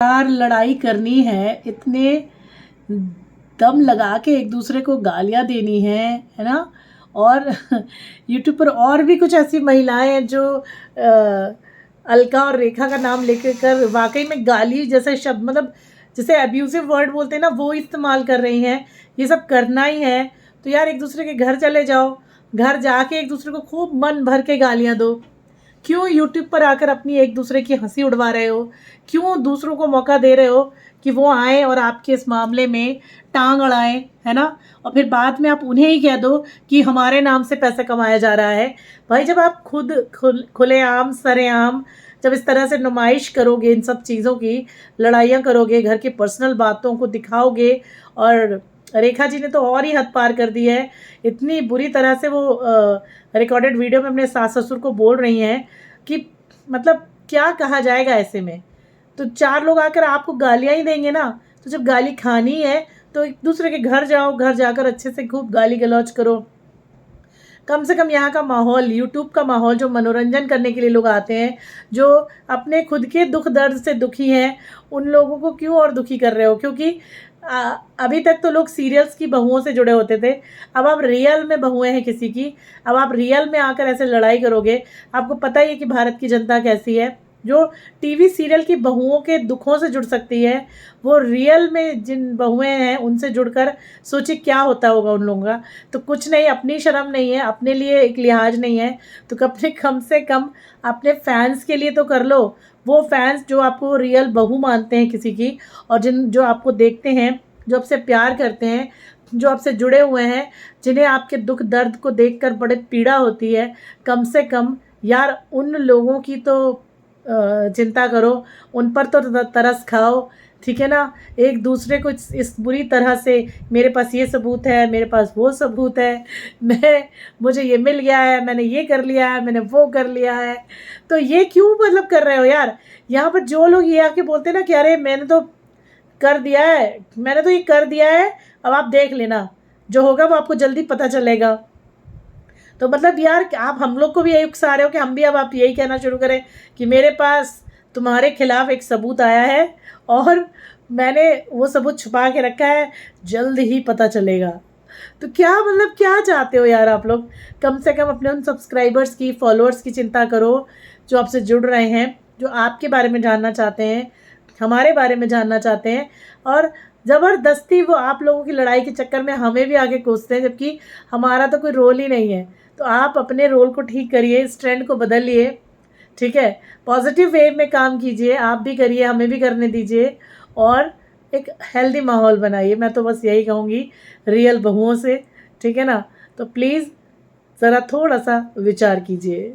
यार लड़ाई करनी है, इतने दम लगा के एक दूसरे को गालियां देनी है ना। और यूट्यूब पर और भी कुछ ऐसी महिलाएं हैं जो अलका और रेखा का नाम लेकर कर वाकई में गाली जैसे शब्द, मतलब जैसे अब्यूजिव वर्ड बोलते हैं ना, वो इस्तेमाल कर रही हैं। ये सब करना ही है तो यार एक दूसरे के घर चले जाओ, घर जाके एक दूसरे को खूब मन भर के गालियां दो। क्यों यूट्यूब पर आकर अपनी एक दूसरे की हंसी उड़वा रहे हो? क्यों दूसरों को मौका दे रहे हो कि वो आए और आपके इस मामले में टांग अड़ाएं, है ना? और फिर बाद में आप उन्हें ही कह दो कि हमारे नाम से पैसा कमाया जा रहा है। भाई जब आप खुद खुलेआम सरेआम जब इस तरह से नुमाइश करोगे, इन सब चीज़ों की लड़ाइयाँ करोगे, घर की पर्सनल बातों को दिखाओगे, और रेखा जी ने तो और ही हद पार कर दी है। इतनी बुरी तरह से वो रिकॉर्डेड वीडियो में अपने सास ससुर को बोल रही हैं कि मतलब क्या कहा जाएगा ऐसे में। तो चार लोग आकर आपको गालियां ही देंगे ना। तो जब गाली खानी है तो एक दूसरे के घर जाओ, घर जाकर अच्छे से खूब गाली गलौज करो। कम से कम यहाँ का माहौल, यूट्यूब का माहौल, जो मनोरंजन करने के लिए लोग आते हैं, जो अपने खुद के दुख दर्द से दुखी हैं, उन लोगों को क्यों और दुखी कर रहे हो? क्योंकि अभी तक तो लोग सीरियल्स की बहुओं से जुड़े होते थे, अब आप रियल में बहुएं हैं किसी की, अब आप रियल में आकर ऐसे लड़ाई करोगे। आपको पता ही है कि भारत की जनता कैसी है। जो टीवी सीरियल की बहुओं के दुखों से जुड़ सकती है, वो रियल में जिन बहुएं हैं उनसे जुड़कर सोचिए क्या होता होगा उन लोगों का। तो कुछ नहीं, अपनी शर्म नहीं है, अपने लिए एक लिहाज नहीं है, तो अपने कम से कम अपने फैंस के लिए तो कर लो। वो फैंस जो आपको रियल बहू मानते हैं किसी की, और जो आपको देखते हैं, जो आपसे प्यार करते हैं, जो आपसे जुड़े हुए हैं, जिन्हें आपके दुख दर्द को देखकर बड़े पीड़ा होती है, कम से कम यार उन लोगों की तो चिंता करो, उन पर तो तरस खाओ, ठीक है ना। एक दूसरे को इस बुरी तरह से मेरे पास ये सबूत है, मेरे पास वो सबूत है, मुझे ये मिल गया है, मैंने ये कर लिया है, मैंने वो कर लिया है, तो ये क्यों मतलब कर रहे हो यार? यहाँ पर जो लोग ये आके बोलते हैं ना कि अरे मैंने तो कर दिया है, मैंने तो ये कर दिया है, अब आप देख लेना, जो होगा वो आपको जल्दी पता चलेगा। तो मतलब यार आप हम लोग को भी यही उकसा रहे हो कि हम भी अब आप यही कहना शुरू करें कि मेरे पास तुम्हारे खिलाफ एक सबूत आया है और मैंने वो सबूत छुपा के रखा है, जल्द ही पता चलेगा। तो क्या मतलब क्या चाहते हो यार आप लोग? कम से कम अपने उन सब्सक्राइबर्स की, फॉलोअर्स की चिंता करो जो आपसे जुड़ रहे हैं, जो आपके बारे में जानना चाहते हैं, हमारे बारे में जानना चाहते हैं, और ज़बरदस्ती वो आप लोगों की लड़ाई के चक्कर में हमें भी आगे कोसते हैं, जबकि हमारा तो कोई रोल ही नहीं है। तो आप अपने रोल को ठीक करिए, इस ट्रेंड को बदलिए, ठीक है। पॉजिटिव वे में काम कीजिए, आप भी करिए, हमें भी करने दीजिए, और एक हेल्दी माहौल बनाइए। मैं तो बस यही कहूँगी रियल बहुओं से, ठीक है ना। तो प्लीज़ ज़रा थोड़ा सा विचार कीजिए।